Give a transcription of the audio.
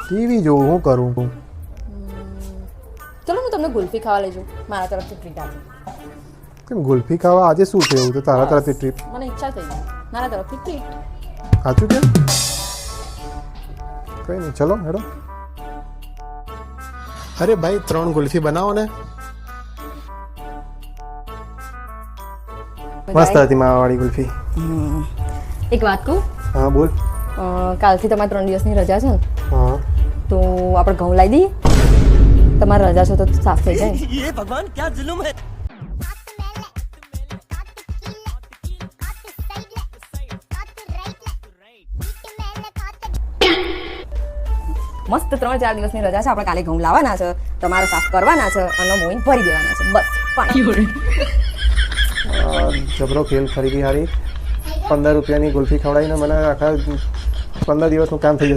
TV જોઉં હું કરું ચલો હું તમને ગુલ્ફી ખાવા લઈ જાઉં મારા તરફથી ટ્રીટ આપો કેમ ગુલ્ફી ખાવા આજે શું છે એવું તો તારા તરફથી ટ્રીપ મને ઈચ્છા થઈ ગઈ મારા તરફથી ટ્રીટ સાચું કેમ કઈ નહીં ચલો હેડો અરે ભાઈ 3 ગુલ્ફી બનાવો ને મસ્ત હતી માવાવાળી ગુલ્ફી એક વાત કહું હા બોલ કાલથી તમારે 3 દિવસની રજા છે ને હા તો આપણે ઘઉં લાવી દઈએ તમારે રજા છે તો સાફ થઈ જાય ये भगवान क्या जुल्म है મસ્ત 3-4 દિવસની રજા છે આપણે કાલે ઘઉં લાવવાના છે તમારે સાફ કરવાના છે અને મોઈન ભરી દેવાના છે બસ પાણી જબરો ખેલ ખરીદી હારી 15 રૂપિયાની ગુલ્ફી ખવડાવીને મને આખા 15 દિવસનું કામ થઈ જશે